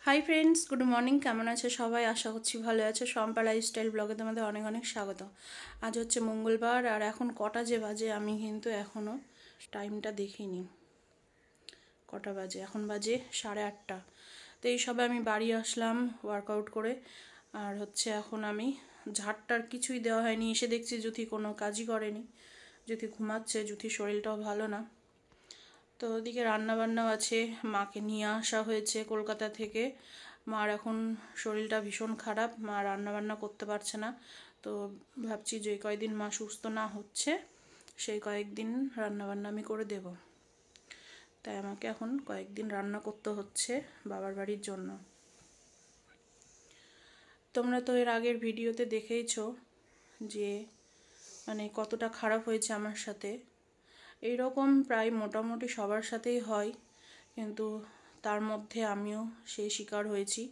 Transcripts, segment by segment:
Hi friends, good morning. কেমন আছে সবাই? আশা করছি ভালো আছে। শম্পা লাইফস্টাইল ব্লগে তোমাদের অনেক অনেক স্বাগত। আজ হচ্ছে মঙ্গলবার, আর এখন কটা যে বাজে আমি কিন্তু এখনও টাইমটা দেখিনি। কটা বাজে? এখন বাজে 8:30। তো এই সবে আমি বাড়ি আসলাম ওয়ার্কআউট করে। আর হচ্ছে এখন আমি ঝাড়টার কিছুই দেওয়া হয়নি। এসে দেখছি যুথি কোনো কাজই করেনি, যুথি ঘুমাচ্ছে, যুথির শরীরটাও ভালো না। তো ওদিকে রান্নাবান্নাও আছে, মাকে নিয়ে আসা হয়েছে কলকাতা থেকে। মার এখন শরীরটা ভীষণ খারাপ, মা রান্নাবান্না করতে পারছে না। তো ভাবছি যে কয়েকদিন মা সুস্থ না হচ্ছে সেই কয়েকদিন রান্নাবান্না আমি করে দেব। তাই আমাকে এখন কয়েকদিন রান্না করতে হচ্ছে বাবার বাড়ির জন্য। তোমরা তো এর আগের ভিডিওতে দেখেইছো যে মানে কতটা খারাপ হয়েছে আমার সাথে। এইরকম প্রায় মোটামুটি সবার সাথেই হয়, কিন্তু তার মধ্যে আমিও সেই শিকার হয়েছি।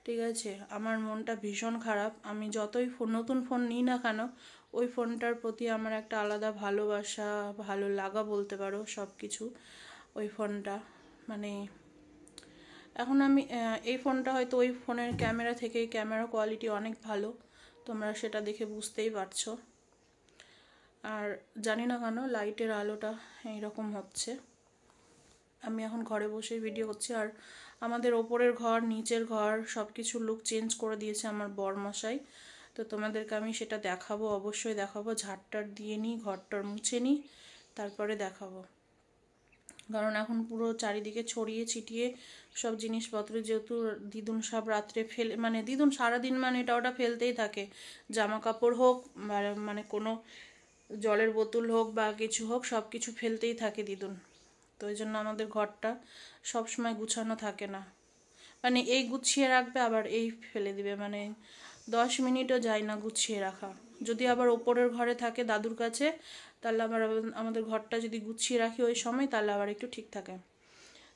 ঠিক আছে, আমার মনটা ভীষণ খারাপ। আমি যতই নতুন ফোন নিই না কেন, ওই ফোনটার প্রতি আমার একটা আলাদা ভালোবাসা, ভালো লাগা বলতে পারো, সব কিছু। ওই ফোনটা মানে এখন আমি এই ফোনটা হয়তো ওই ফোনের ক্যামেরা থেকে ক্যামেরা কোয়ালিটি অনেক ভালো, তোমরা সেটা দেখে বুঝতেই পারছো। আর জানি না কেন লাইটের আলোটা এইরকম হচ্ছে। আমি এখন ঘরে বসে ভিডিও করছি। আর আমাদের ওপরের ঘর নিচের ঘর সব কিছু লুক চেঞ্জ করে দিয়েছে আমার বরমশাই। তো তোমাদেরকে আমি সেটা দেখাবো, অবশ্যই দেখাবো। ঝাড়টার দিয়ে নিই, ঘরটার মুছে নিই, তারপরে দেখাবো। কারণ এখন পুরো চারিদিকে ছড়িয়ে ছিটিয়ে সব জিনিসপত্র, যেহেতু দিদুন সব রাত্রে ফেলে, মানে দিদুন সারাদিন মানে এটা ওটা ফেলতেই থাকে। জামা কাপড় হোক, মানে কোনো জলের বোতল হোক বা কিছু হোক, সব কিছু ফেলতেই থাকে দিদুন। তো ওই জন্য আমাদের ঘরটা সবসময় গুছানো থাকে না। মানে এই গুছিয়ে রাখবে আবার এই ফেলে দিবে, মানে 10 মিনিটও যায় না গুছিয়ে রাখা। যদি আবার ওপরের ঘরে থাকে দাদুর কাছে, তাহলে আবার আমাদের ঘরটা যদি গুছিয়ে রাখি ওই সময়, তাহলে আবার একটু ঠিক থাকে।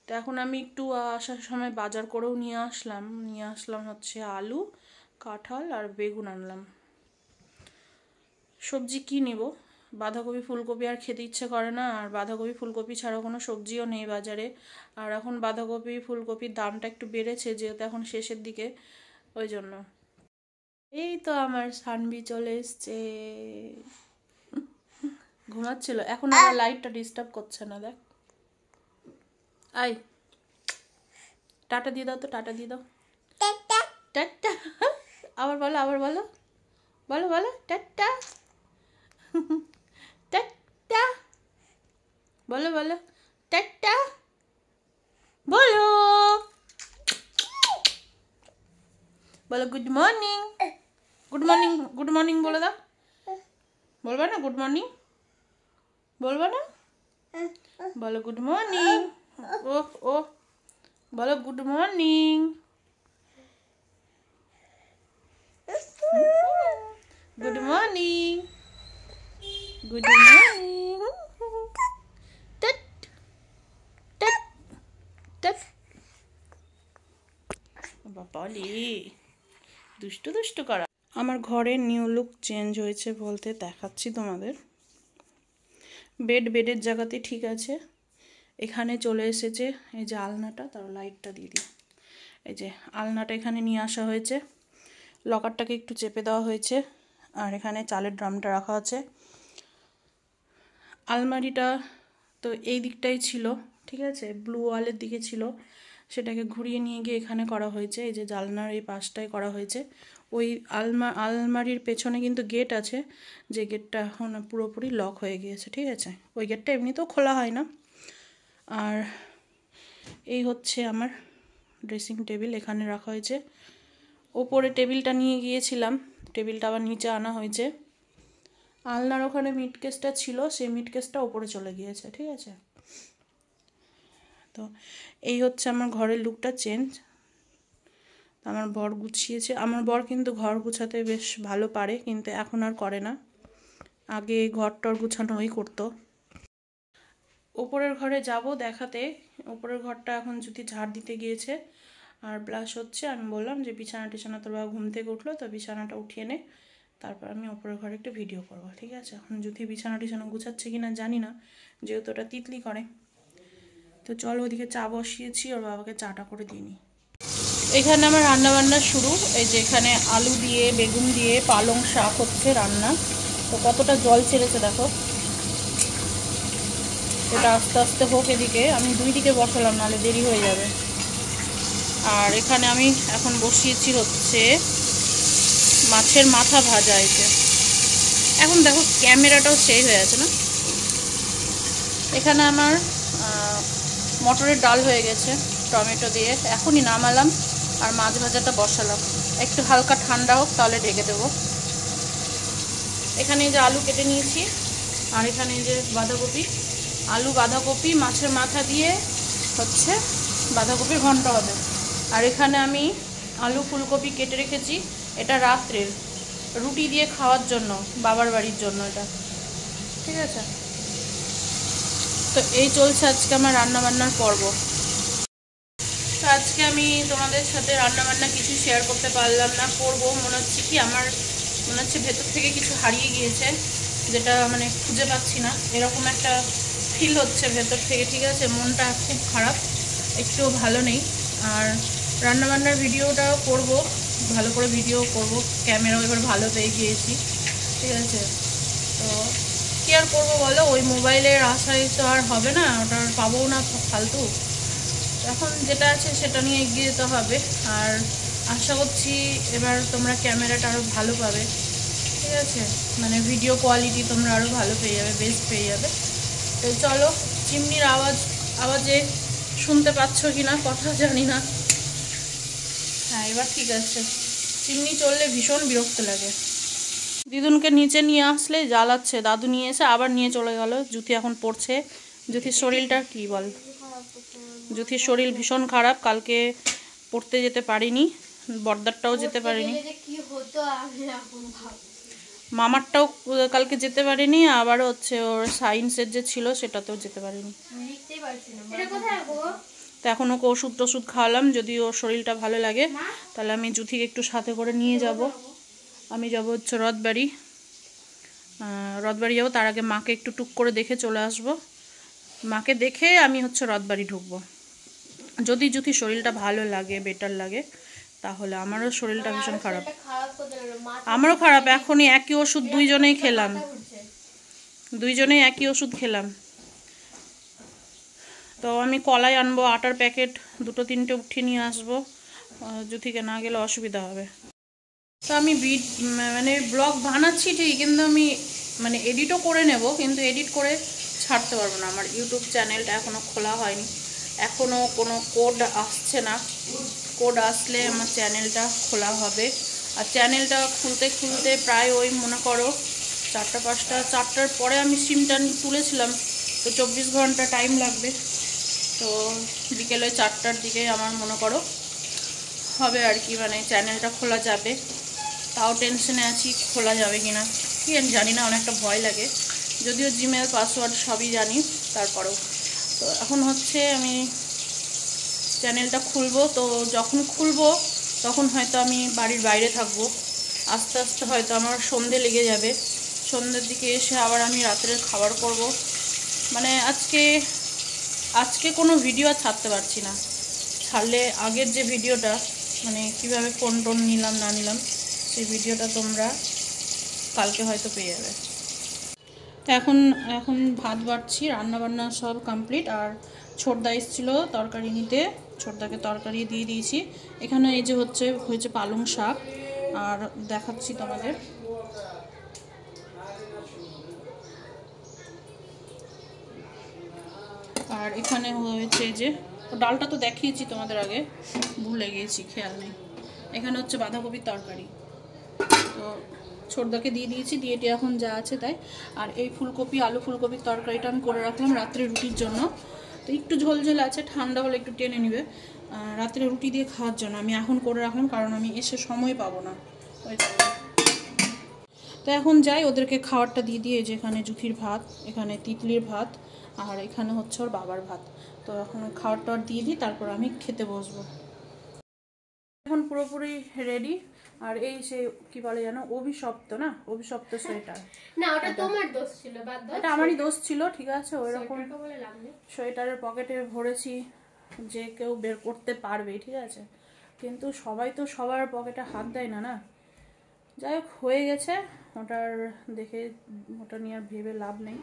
তো এখন আমি একটু আসার সময় বাজার করেও নিয়ে আসলাম হচ্ছে আলু, কাঁঠাল আর বেগুন আনলাম। সবজি কি নেব? বাঁধাকপি ফুলকপি আর খেতে ইচ্ছে করে না, আর বাঁধাকপি ফুলকপি ছাড়া কোনো সবজিও নেই বাজারে। আর এখন বাঁধাকপি ফুলকপির দামটা একটু বেড়েছে, যেহেতু এখন শেষের দিকে, ওই জন্য। এই তো আমার সানবি চলে এসছে, ঘুমাচ্ছিল। এখন আমার লাইটটা ডিস্টার্ব করছে না, দেখ। আই, টাটা দিয়ে দাও তো, টাটা দিয়ে দাও। টাটা। আবার বলো, আবার বলো, বলো বলো টাটা। টাটা বলো, বলো টাটা বলো, বলো good morning. Good morning, good morning বলে দাও। বলবা না গুড মর্নিং? বলবা না? বলো গুড মর্নিং। ও ও বলো good morning. Good morning, good morning. টাট টাট টাট। বাবালি, দুষ্টু দুষ্টু করা। আমার ঘরের নিউ লুক চেঞ্জ হয়েছে বলতে দেখাচ্ছি তোমাদের। বেডের জায়গাতে ঠিক আছে, এখানে চলে এসেছে এই যে আলনাটা, তার লাইটটা দিয়ে দিই। এই যে আলনাটা এখানে নিয়ে আসা হয়েছে, লকারটাকে একটু চেপে দেওয়া হয়েছে, আর এখানে চালের ড্রামটা রাখা আছে। আলমারিটা তো এই দিকটাই ছিল, ঠিক আছে, ব্লু ওয়ালের দিকে ছিল, সেটাকে ঘুরিয়ে নিয়ে গিয়ে এখানে করা হয়েছে। এই যে জানলার এই পাশটায় করা হয়েছে। ওই আলমারির পেছনে কিন্তু গেট আছে, যে গেটটা এখন পুরোপুরি লক হয়ে গিয়েছে, ঠিক আছে। ওই গেটটা এমনিতেও খোলা হয় না। আর এই হচ্ছে আমার ড্রেসিং টেবিল, এখানে রাখা হয়েছে। ওপরে টেবিলটা নিয়ে গিয়েছিলাম, টেবিলটা আবার নিচে আনা হয়েছে। আলনার ওখানে মিট কেসটা ছিল, সেই মিট কেসটা ওপরে চলে গিয়েছে, ঠিক আছে। তো এই হচ্ছে আমার ঘরের লুকটা চেঞ্জ। আমার বর গুছিয়েছে। আমার বর কিন্তু ঘর গুছাতে বেশ ভালো পারে, কিন্তু এখন আর করে না। আগে ঘর টর গুছানো ওই করতো। ওপরের ঘরে যাব দেখাতে। ওপরের ঘরটা এখন যদি ঝাড় দিতে গিয়েছে। আর প্লাস হচ্ছে আমি বললাম যে বিছানা টিছানা, তোর বাবা ঘুম থেকে উঠলো তো বিছানাটা উঠিয়ে নে, তারপর আমি ওপরের ঘরে একটা ভিডিও করবো, ঠিক আছে। এখন যদি বিছানা টিছানা গুছাচ্ছে কি না জানি না, যেহেতু ওটা তিতলি করে। তো চলো ওদিকে চা বসিয়েছি, ওর বাবাকে চাটা করে দিই নি। এখানে আমার রান্না বান্না শুরু। এই যে এখানে আলু দিয়ে বেগুন দিয়ে পালং শাক হচ্ছে রান্না। তো কতটা জল ছেড়েছে দেখো। এটা আস্তে আস্তে হোক, এদিকে আমি 2 দিকে বসালাম, নাহলে দেরি হয়ে যাবে। আর এখানে আমি এখন বসিয়েছি হচ্ছে মাছের মাথা ভাজা। এতে এখন দেখো ক্যামেরাটাও সেই হয়ে আছে না। এখানে আমার মটরের ডাল হয়ে গেছে টমেটো দিয়ে, এখনই নামালাম। আর মাছ ভাজাটা বসালাম, একটু হালকা ঠান্ডা হোক তাহলে ঢেকে দেবো। এখানে যে আলু কেটে নিয়েছি, আর এখানে যে বাঁধাকপি, আলু বাঁধাকপি মাছের মাথা দিয়ে হচ্ছে বাঁধাকপির ঘন্ট হবে। আর এখানে আমি আলু ফুলকপি কেটে রেখেছি, এটা রাত্রের রুটি দিয়ে খাওয়ার জন্য, বাবার বাড়ির জন্য এটা, ঠিক আছে। তো এই চলছে আজকে আমার রান্নাবান্নার পর্ব। তো আজকে আমি তোমাদের সাথে রান্নাবান্না কিছু শেয়ার করতে পারলাম না, করবো মনে হচ্ছে কি আমার মনে হচ্ছে ভেতর থেকে কিছু হারিয়ে গিয়েছে, যেটা মানে খুঁজে পাচ্ছি না, এরকম একটা ফিল হচ্ছে ভেতর থেকে, ঠিক আছে। মনটা খুব খারাপ, একটু ভালো নেই। আর রান্নাবান্নার ভিডিওটাও করব, ভালো করে ভিডিও করব, ক্যামেরাও এবার ভালো পেয়ে গিয়েছি, ঠিক আছে। তো কী আর করবো বলো, ওই মোবাইলের আশায় তো আর হবে না, ওটা আর পাবো না ফালতু। এখন যেটা আছে সেটা নিয়ে এগিয়ে যেতে হবে। আর আশা করছি এবার তোমরা ক্যামেরাটা আরও ভালো পাবে, ঠিক আছে। মানে ভিডিও কোয়ালিটি তোমরা আরও ভালো পেয়ে যাবে, বেস্ট পেয়ে যাবে। তো চলো, চিমনির আওয়াজে শুনতে পাচ্ছ কি না কথা জানি না। হ্যাঁ, এবার ঠিক আছে। চিমনি চললে ভীষণ বিরক্ত লাগে। দিদুনকে নিচে নিয়ে আসলে জ্বালাচ্ছে, দাদু নিয়ে এসে আবার নিয়ে চলে গেল। জুথি এখন পড়ছে। জুথির শরীরটা কী বল, জুথির শরীর ভীষণ খারাপ, কালকে পড়তে যেতে পারিনি, বর্দারটাও যেতে পারিনি, মামারটাও কালকে যেতে পারিনি, আবার হচ্ছে ওর সায়েন্সের যে ছিল সেটাতেও যেতে পারিনি। তো এখন ওকে ওষুধ টষুধ খাওয়ালাম, যদি ওর শরীরটা ভালো লাগে তাহলে আমি জুথিকে একটু সাথে করে নিয়ে যাব। আমি যাব হচ্ছে রথবাড়ি যাবো, তার আগে মাকে একটু টুক করে দেখে চলে আসব। মাকে দেখে আমি হচ্ছে রথবাড়ি ঢুকবো। যদি জুথির শরীরটা ভালো লাগে, বেটার লাগে, তাহলে আমারও শরীরটা ভীষণ খারাপ, আমারও খারাপ। এখনই একই ওষুধ দুইজনেই খেলাম, দুইজনেই একই ওষুধ খেলাম। তো আমি কলাই আনবো, আটার প্যাকেট 2-3টে উঠিয়ে নিয়ে আসবো, জুথিকে না গেলে অসুবিধা হবে। তো আমি মানে ব্লগ বানাচ্ছি ঠিক, কিন্তু আমি মানে এডিটও করে নেব, কিন্তু এডিট করে ছাড়তে পারবো না। আমার ইউটিউব চ্যানেলটা এখনও খোলা হয়নি, এখনও কোনো কোড আসছে না। কোড আসলে আমার চ্যানেলটা খোলা হবে। আর চ্যানেলটা খুলতে খুলতে প্রায় ওই মনে করো 4টা 5টা, 4টার পরে আমি সিমটা তুলেছিলাম, তো 24 ঘন্টা টাইম লাগবে। তো বিকেলে 4টার দিকে আমার মনে করো হবে আর কি, মানে চ্যানেলটা খোলা যাবে। তাও টেনশনে আছি খোলা যাবে কি না, কি আমি জানি না, অনেকটা ভয় লাগে। যদিও জিমেল পাসওয়ার্ড সবই জানি, তারপরেও তো এখন হচ্ছে আমি চ্যানেলটা খুলবো। তো যখন খুলবো তখন হয়তো আমি বাড়ির বাইরে থাকবো, আস্তে আস্তে হয়তো আমার সন্ধে লেগে যাবে। সন্ধ্যের দিকে এসে আবার আমি রাত্রের খাবার করব। মানে আজকে কোনো ভিডিও আর ছাড়তে পারছি না, ছাড়লে আগের যে ভিডিওটা মানে কিভাবে ফোন টোন নিলাম না নিলাম, সেই ভিডিওটা তোমরা কালকে হয়তো পেয়ে যাবে। তো এখন ভাত বাড়ছি, রান্নাবান্না সব কমপ্লিট। আর ছোটদা এসেছিলো তরকারি নিতে, ছোটদাকে তরকারি দিয়ে দিয়েছি। এখানে এই যে হয়েছে পালং শাক, আর দেখাচ্ছি তোমাদের। আর এখানে হয়েছে যে ডালটা তো দেখিয়েছি তোমাদের আগে, ভুলে গিয়েছি, খেয়াল নেই। এখানে হচ্ছে বাঁধাকপির তরকারি, তো ছোটদাকে দিয়ে দিয়েছি, দিয়ে এখন যা আছে তাই। আর এই আলু ফুলকপির তরকারিটা আমি করে রাখলাম রাত্রে রুটির জন্য। তো একটু ঝোলঝোল আছে, ঠান্ডা হলে একটু টেনে নেবে। রাত্রে রুটি দিয়ে খাওয়ার জন্য আমি এখন করে রাখলাম, কারণ আমি এসে সময় পাবো না ওই। তো এখন যাই, ওদেরকে খাবারটা দিয়ে দিয়ে, যেখানে জুথির ভাত, এখানে তিতলির ভাত, আর এখানে হচ্ছে ওর বাবার ভাত। তো এখন খাবারটা দিয়ে দিই, তারপর আমি খেতে বসবো। এখন পুরোপুরি রেডি। আর এই সে কি বলে জানো, অভিশপ্ত সোয়েটার না, ওটা তোমার দোষ ছিল, বাদ দাও। এটা আমারই দোষ ছিল, ঠিক আছে। ওই রকম সোয়েটারের পকেটে ভরেছি যে কেউ বের করতে পারবে, ঠিক আছে। কিন্তু সবাই তো সবার পকেটে হাত দেয় না, না? যাই হোক, হয়ে গেছে। ওটার দেখে ওটা নিয়ে আর ভেবে লাভ নেই।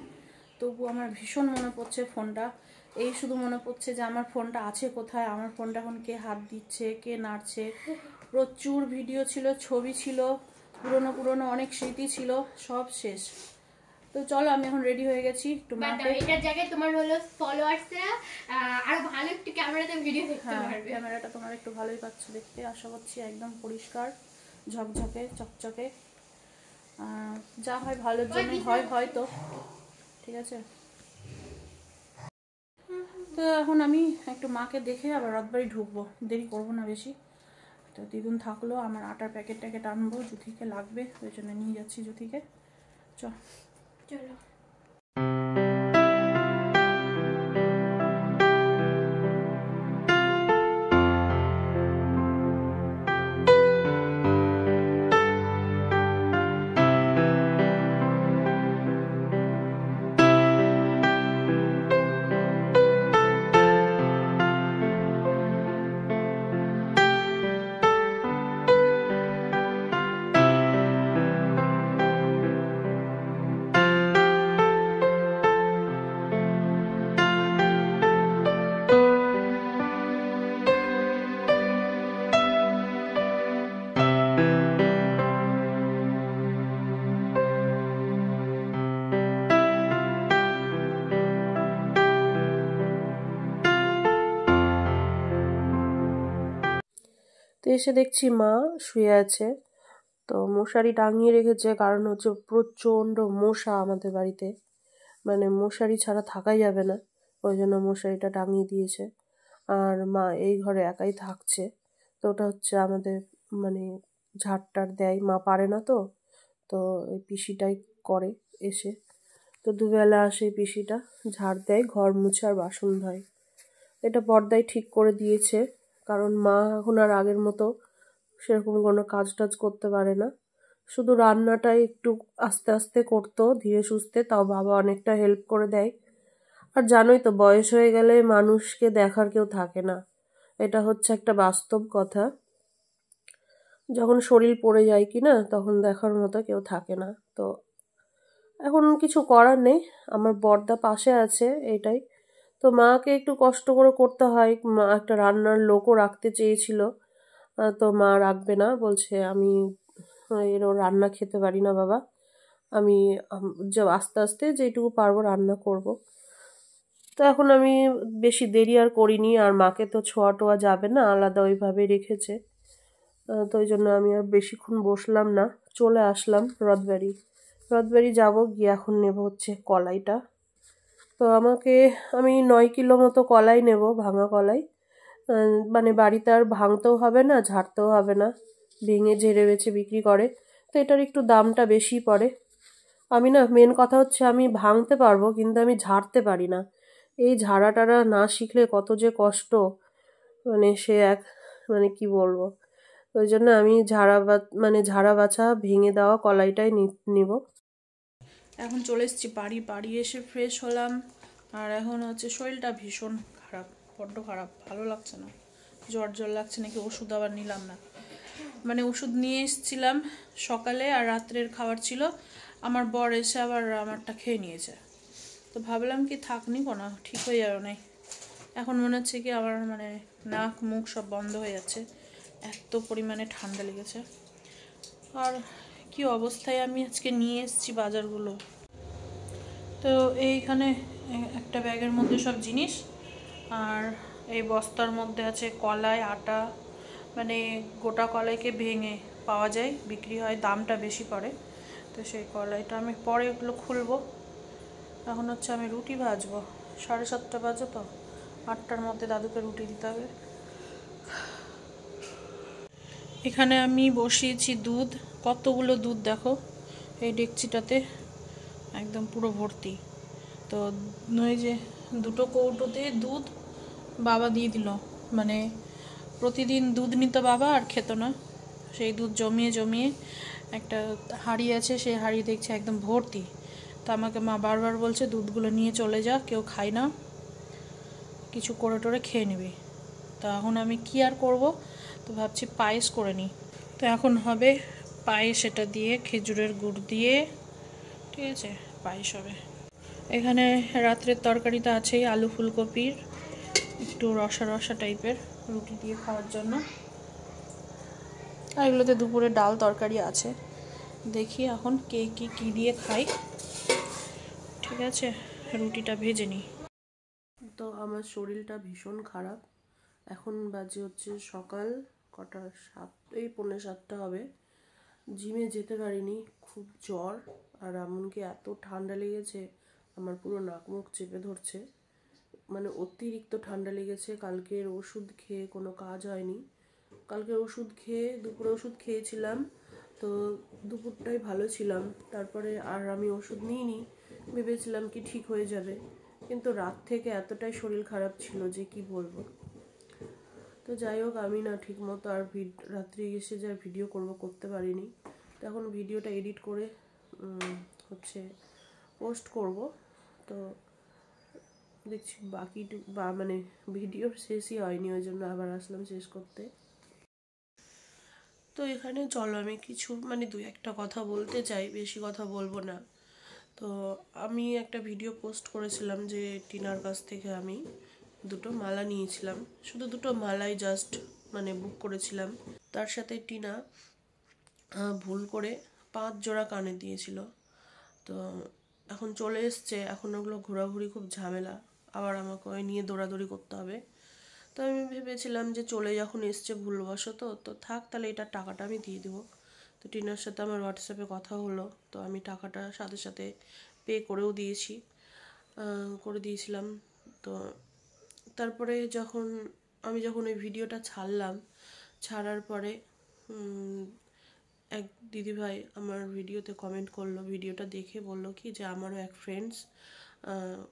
তবু আমার ভীষণ মনে পড়ছে ফোনটা। এই শুধু মনে পড়ছে যে আমার ফোনটা আছে কোথায়, আমার ফোনটা এখন কে হাত দিচ্ছে, কে নাড়ছে। প্রচুর ভিডিও ছিল, ছবি ছিল, পুরনো পুরনো অনেক স্মৃতি ছিল, সব শেষ। তো চলো, আমি এখন রেডি হয়ে গেছি, একটু মাকে। এটার জায়গায় তোমার হলো ফলোয়ার্সরা আরো ভালো একটু ক্যামেরাতে ভিডিও দেখতে হ্যাঁ, পারবে। ক্যামেরাটা তোমার একটু ভালোই পাচ্ছ দেখতে, আশা করছি। একদম পরিষ্কার, ঝকঝকে, চকচকে। যা হয় ভালোর জন্য হয়, হয়তো। ঠিক আছে। তো এখন আমি একটু মাকে দেখে আবার রাতবাড়ি ঢুকবো, দেরি করবো না বেশি। তো দিদুন থাকলো, আমার আটার প্যাকেট ট্যাকেট আনবো, জুথিকে লাগবে, ওই জন্য নিয়ে যাচ্ছি জুথিকে। চলো। তো এসে দেখছি মা শুয়ে আছে। তো মশারি টাঙিয়ে রেখেছে, কারণ হচ্ছে প্রচণ্ড মশা আমাদের বাড়িতে, মানে মশারি ছাড়া থাকাই যাবে না, ওই জন্য মশারিটা টাঙিয়ে দিয়েছে। আর মা এই ঘরে একাই থাকছে। তো ওটা হচ্ছে আমাদের মানে ঝাড়টার দেয়, মা পারে না তো, তো এই পিসিটাই করে এসে। তো দুবেলা আসে পিসিটা, ঝাড় দেয়, ঘর মুছে আর বাসন ধয়। এটা বড়দাই ঠিক করে দিয়েছে, কারণ মা এখন আর আগের মতো সেরকম কোনো কাজ টাজ করতে পারে না। শুধু রান্নাটাই একটু আস্তে আস্তে করতো, ধীরে সুস্থে, তাও বাবা অনেকটা হেল্প করে দেয়। আর জানোই তো, বয়স হয়ে গেলে মানুষকে দেখার কেউ থাকে না, এটা হচ্ছে একটা বাস্তব কথা। যখন শরীর পড়ে যায় কি না, তখন দেখার মতো কেউ থাকে না। তো এখন কিছু করার নেই, আমার বড়দা পাশে আছে, এটাই। তো মাকে একটু কষ্ট করে করতে হয়। মা একটা রান্নার লোকও রাখতে চেয়েছিল, তো মা রাখবে না, বলছে আমি এরও রান্না খেতে পারি না বাবা, আমি যে আস্তে আস্তে যেটুকু পারবো রান্না করব। তো এখন আমি বেশি দেরি আর করিনি, আর মাকে তো ছোঁয়া টোয়া যাবে না, আলাদা ওইভাবে রেখেছে। তো ওই জন্য আমি আর বেশিক্ষণ বসলাম না, চলে আসলাম রথবাড়ি যাব, গিয়ে এখন নেব হচ্ছে কলাইটা। তো আমি 9 কিলো মতো কলাই নেব, ভাঙা কলাই। মানে বাড়িতে আর ভাঙতেও হবে না, ঝাড়তেও হবে না, ভেঙে ঝেড়ে বেছে বিক্রি করে। তো এটার একটু দামটা বেশি পড়ে। আমি না, মেন কথা হচ্ছে আমি ভাঙতে পারবো কিন্তু আমি ঝাড়তে পারি না। এই ঝাড়া টাড়া না শিখলে কত যে কষ্ট, মানে সে এক, মানে কি বলবো। ওই জন্য আমি ঝাড়া বাছা ভেঙে দেওয়া কলাইটাই নিব। এখন চলে এসেছি বাড়ি এসে ফ্রেশ হলাম। আর এখন হচ্ছে শরীরটা ভীষণ খারাপ, বড্ড খারাপ, ভালো লাগছে না, জ্বর লাগছে নাকি। ওষুধ আবার নিলাম না, মানে ওষুধ নিয়ে এসেছিলাম সকালে, আর রাত্রের খাবার ছিল। আমার বর এসে আবার আমারটা খেয়ে নিয়েছে। তো ভাবলাম কি থাক, নিব না, ঠিক হয়ে যাবে না। এখন মনে হচ্ছে কি আমার মানে নাক মুখ সব বন্ধ হয়ে যাচ্ছে, এত পরিমাণে ঠান্ডা লেগেছে। আর কি অবস্থায় আমি আজকে নিয়ে এসেছি বাজারগুলো। তো এইখানে একটা ব্যাগের মধ্যে সব জিনিস, আর এই বস্তার মধ্যে আছে কলাই, আটা, মানে গোটা কলাইকে ভেঙে পাওয়া যায়, বিক্রি হয়, দামটা বেশি পড়ে। তো সেই কলাইটা আমি পরে এগুলো খুলবো। এখন হচ্ছে আমি রুটি ভাজবো, 7:30 বাজে, তো 8টার মধ্যে দাদুকে রুটি দিতে হবে। এখানে আমি বসিয়েছি দুধ, কতগুলো দুধ দেখো এই ডেকচিটাতে, একদম পুরো ভর্তি। তো ওই যে 2টো কৌটোতে দুধ বাবা দিয়ে দিল, মানে প্রতিদিন দুধ নিত বাবা আর খেত না, সেই দুধ জমিয়ে একটা হাঁড়ি আছে, সেই হাঁড়ি দেখছে একদম ভর্তি। তো আমাকে মা বারবার বলছে দুধগুলো নিয়ে চলে যা, কেউ খায় না, কিছু করে টোরে খেয়ে নিবি। তা এখন আমি কি আর করব, তো ভাবছি পায়েস করে নিই। তো এখন হবে পায়েস, এটা দিয়ে খেজুরের গুড় দিয়ে, ঠিক আছে, পায়েস হবে। এখানে রাত্রের তরকারিটা আছেই, আলু ফুলকপির, একটু রসা রসা টাইপের, রুটি দিয়ে খাওয়ার জন্য। আর এগুলোতে দুপুরে ডাল তরকারি আছে। দেখি এখন কে কী দিয়ে খাই। ঠিক আছে, রুটিটা ভেজে নিই। তো আমার শরীরটা ভীষণ খারাপ। এখন বাজে হচ্ছে সকাল কটা, 7:45 হবে। জিমে যেতে পারিনি, খুব জ্বর, আর এমনকি এত ঠান্ডা লেগেছে আমার পুরো নাক মুখ চেপে ধরছে, মানে অতিরিক্ত ঠান্ডা লেগেছে। কালকের ওষুধ খেয়ে কোনো কাজ হয়নি। কালকের ওষুধ খেয়ে, দুপুরে ওষুধ খেয়েছিলাম, তো দুপুরটাই ভালো ছিলাম। তারপরে আর আমি ওষুধ নিইনি, ভেবেছিলাম কি ঠিক হয়ে যাবে, কিন্তু রাত থেকে এতটাই শরীর খারাপ ছিল যে কি বলবো। তো যাই হোক, আমি না ঠিক মতো আর রাত্রে এসে যা ভিডিও করতে পারিনি। তো এখন ভিডিওটা এডিট করে হচ্ছে পোস্ট করব। তো দেখছি বাকি মানে ভিডিওর শেষই হয়নি, ওই জন্য আবার আসলাম শেষ করতে। তো এখানে চলো আমি কিছু মানে 2-1টা কথা বলতে চাই, বেশি কথা বলবো না। তো আমি একটা ভিডিও পোস্ট করেছিলাম যে টিনার কাছ থেকে আমি 2টো মালা নিয়েছিলাম, শুধু 2টো মালাই জাস্ট মানে বুক করেছিলাম। তার সাথে টিনা ভুল করে 5 জোড়া কানে দিয়েছিল। তো এখন চলে এসছে, এখন ওগুলো ঘোরাঘুরি খুব ঝামেলা, আবার আমাকে ওই নিয়ে দৌড়াদৌড়ি করতে হবে। তো আমি ভেবেছিলাম যে চলে যখন এসছে ভুলবশত, তো থাক, তাহলে এটার টাকাটা আমি দিয়ে দেবো। তো টিনার সাথে আমার হোয়াটসঅ্যাপে কথা হলো, তো আমি টাকাটা সাথে সাথে পে করেও দিয়েছিলাম। তো তারপরে আমি যখন ওই ভিডিওটা ছাড়ার পরে এক দিদিভাই আমার ভিডিওতে কমেন্ট করলো, ভিডিওটা দেখে বললো কি যে আমারও এক ফ্রেন্ডস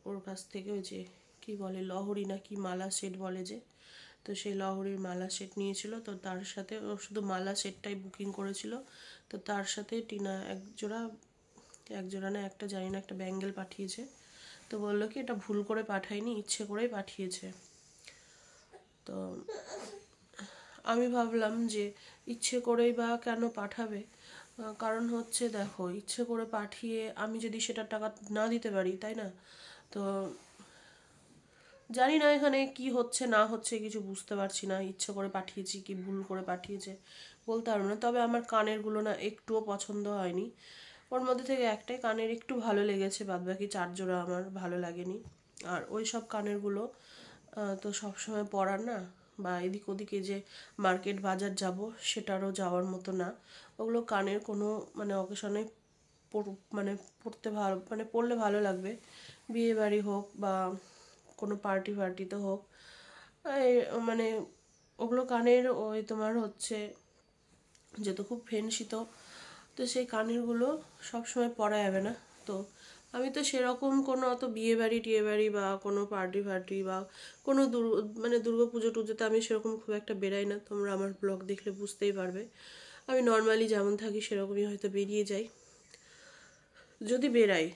ওর কাছ থেকে ওই যে কি বলে লহরি না কি মালা সেট বলে যে, তো সেই লহরির মালা সেট নিয়েছিল। তো তার সাথে ও শুধু মালা সেটটাই বুকিং করেছিল। তো তার সাথে টিনা এক জোড়া না একটা, জানি না, একটা ব্যাঙ্গেল পাঠিয়েছে। তো বললো কি এটা ভুল করে পাঠায়নি, ইচ্ছে করেই পাঠিয়েছে। তো আমি ভাবলাম যে ইচ্ছে করেই বা কেন পাঠাবে, কারণ হচ্ছে দেখো, ইচ্ছে করে পাঠিয়ে আমি যদি সেটার টাকা না দিতে পারি, তাই না? তো জানি না এখানে কি হচ্ছে না হচ্ছে, কিছু বুঝতে পারছি না, ইচ্ছে করে পাঠিয়েছি কি ভুল করে পাঠিয়েছে বলতে পারবো না। তবে আমার কানেরগুলো না একটুও পছন্দ হয়নি, ওর মধ্যে থেকে একটাই কানের একটু ভালো লেগেছে, বাদবাকি 4 জোড়া আমার ভালো লাগেনি। আর ওই সব কানেরগুলো তো সবসময় পরার না, বা এদিক ওদিকে যে মার্কেট বাজার যাব সেটারও যাওয়ার মতো না। ওগুলো কানের কোনো মানে অকেশনে মানে পরলে ভালো লাগবে, বিয়ে বাড়ি হোক বা কোনো পার্টিতে হোক, মানে ওগুলো কানের ওই তোমার হচ্ছে যেহেতু খুব ফেন্সি, তো সেই কানেরগুলো সবসময় পরা যাবে না। তো আমি তো সেরকম কোনো অত বিয়ে বাড়ি বা কোনো পার্টি বা কোনো মানে দুর্গা পুজো টুজোতে আমি সেরকম খুব একটা বেরাই না, তোমরা আমার ব্লগ দেখলে বুঝতেই পারবে। আমি নর্মালি যেমন থাকি সেরকমই হয়তো বেরিয়ে যাই, যদি বেরাই,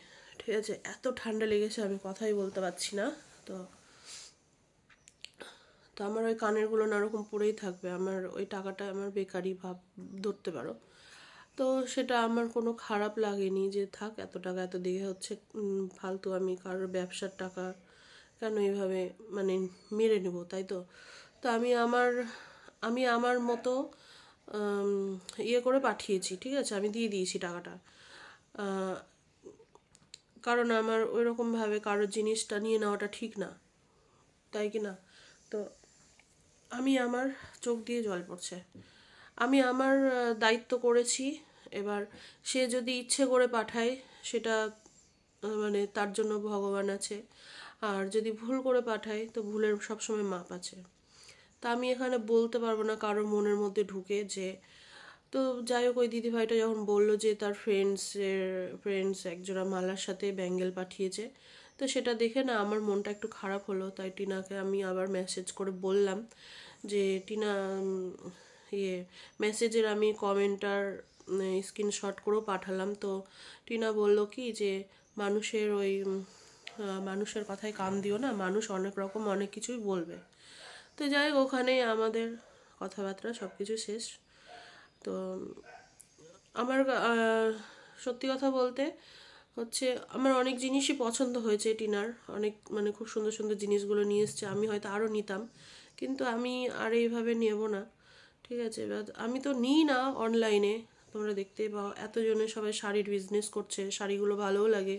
ঠিক আছে। এত ঠান্ডা লেগেছে আমি কথাই বলতে পারছি না। তো তো আমার ওই কানেরগুলো নারকম পরেই থাকবে, আমার ওই টাকাটা আমার বেকারই ধরতে পারো। তো সেটা আমার কোনো খারাপ লাগেনি যে থাক, এত টাকা এত দিকে হচ্ছে ফালতু, আমি কারোর ব্যবসার টাকা কেন এইভাবে মানে মেরে নেব, তাই তো। তো আমি আমার মতো ইয়ে করে পাঠিয়েছি, ঠিক আছে, আমি দিয়ে দিয়েছি টাকাটা, কারণ আমার ওইরকমভাবে কারোর জিনিসটা নিয়ে নেওয়াটা ঠিক না, তাই কি না? তো আমি আমার চোখ দিয়ে জল পড়ছে, আমি আমার দায়িত্ব করেছি। এবার সে যদি ইচ্ছে করে পাঠায় সেটা মানে তার জন্য ভগবান আছে, আর যদি ভুল করে পাঠায় তো ভুলের সবসময় মাপ আছে। তা আমি এখানে বলতে পারবো না কারোর মনের মধ্যে ঢুকে যে, তো যাই হোক, ওই দিদিভাইটা যখন বললো যে তার ফ্রেন্ডস একজোড়া মালার সাথে ব্যাঙ্গেল পাঠিয়েছে, তো সেটা দেখে না আমার মনটা একটু খারাপ হলো। তাই টিনাকে আমি আবার মেসেজ করে বললাম যে টিনা, মেসেজের আমি কমেন্টার স্ক্রিনশট করেও পাঠালাম। তো টিনা বলল কি যে মানুষের কথায় কান দিও না, মানুষ অনেক রকম অনেক কিছুই বলবে। তো যাই হোক, ওখানে আমাদের কথাবার্তা সব কিছু শেষ। তো আমার সত্যি কথা বলতে হচ্ছে আমার অনেক জিনিসই পছন্দ হয়েছে টিনার, অনেক মানে খুব সুন্দর সুন্দর জিনিসগুলো নিয়ে এসছে। আমি হয়তো আরও নিতাম, কিন্তু আমি আর এইভাবে নেব না, ঠিক আছে। এবার আমি তো নিই না অনলাইনে, তোমরা দেখতেই পাও এতজনে সবাই শাড়ির বিজনেস করছে, শাড়িগুলো ভালোও লাগে।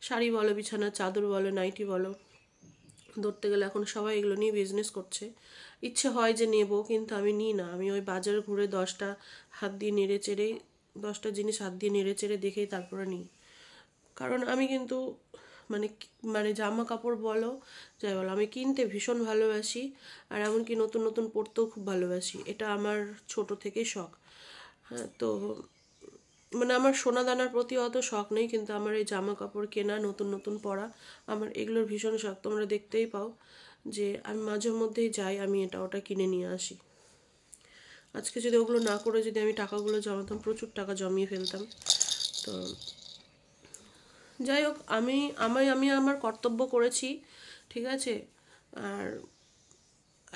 শাড়ি বলো, বিছানার চাদর বলো, নাইটি বলো, ধরতে গেলে এখন সবাই এগুলো নিয়ে বিজনেস করছে। ইচ্ছে হয় যে নেব, কিন্তু আমি নিই না। আমি ওই বাজার ঘুরে 10টা হাত দিয়ে নেড়ে চেড়েই 10টা জিনিস হাত দিয়ে নেড়ে চেড়ে দেখেই তারপরে নিই। কারণ আমি কিন্তু মানে মানে জামা কাপড় বলো যাই বলো, আমি কিনতে ভীষণ ভালোবাসি, আর এমনকি নতুন নতুন পরতেও খুব ভালোবাসি। এটা আমার ছোট থেকেই শখ। হ্যাঁ, তো মানে আমার সোনা দানার প্রতি অত শখ নেই, কিন্তু আমার এই জামা কাপড় কেনা, নতুন নতুন পরা, আমার এগুলোর ভীষণ শখ। তোমরা দেখতেই পাও যে আমি মাঝে মধ্যেই যাই, আমি এটা ওটা কিনে নিয়ে আসি। আজকে যদি ওগুলো না করে যদি আমি টাকাগুলো জমাতাম, প্রচুর টাকা জমিয়ে ফেলতাম। তো যাই হোক, আমি আমার কর্তব্য করেছি, ঠিক আছে। আর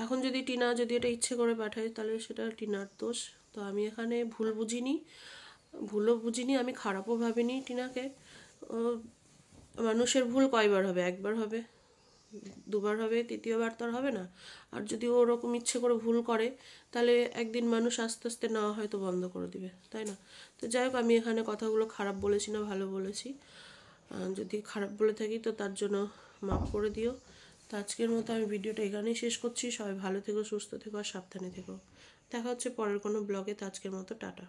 এখন যদি টিনা যদি এটা ইচ্ছে করে পাঠায়, তাহলে সেটা টিনার দোষ। তো আমি এখানে ভুলও বুঝিনি, আমি খারাপও ভাবিনি টিনাকে। মানুষের ভুল কয়বার হবে? একবার হবে, দুবার হবে, তৃতীয়বার তো আর হবে না। আর যদি ও ওরকম ইচ্ছে করে ভুল করে, তাহলে একদিন মানুষ আস্তে আস্তে নেওয়া হয়তো বন্ধ করে দিবে, তাই না? তো যাই হোক, আমি এখানে কথাগুলো খারাপ বলেছি না ভালো বলেছি, যদি খারাপ বলে থাকি তো তার জন্য মাফ করে দিও। তো আজকের মতো আমি ভিডিওটা এখানেই শেষ করছি। সবাই ভালো থেকো, সুস্থ থেকো আর সাবধানে থেকো। দেখা হচ্ছে পরের কোনো ব্লগে। তো আজকের মতো টাটা।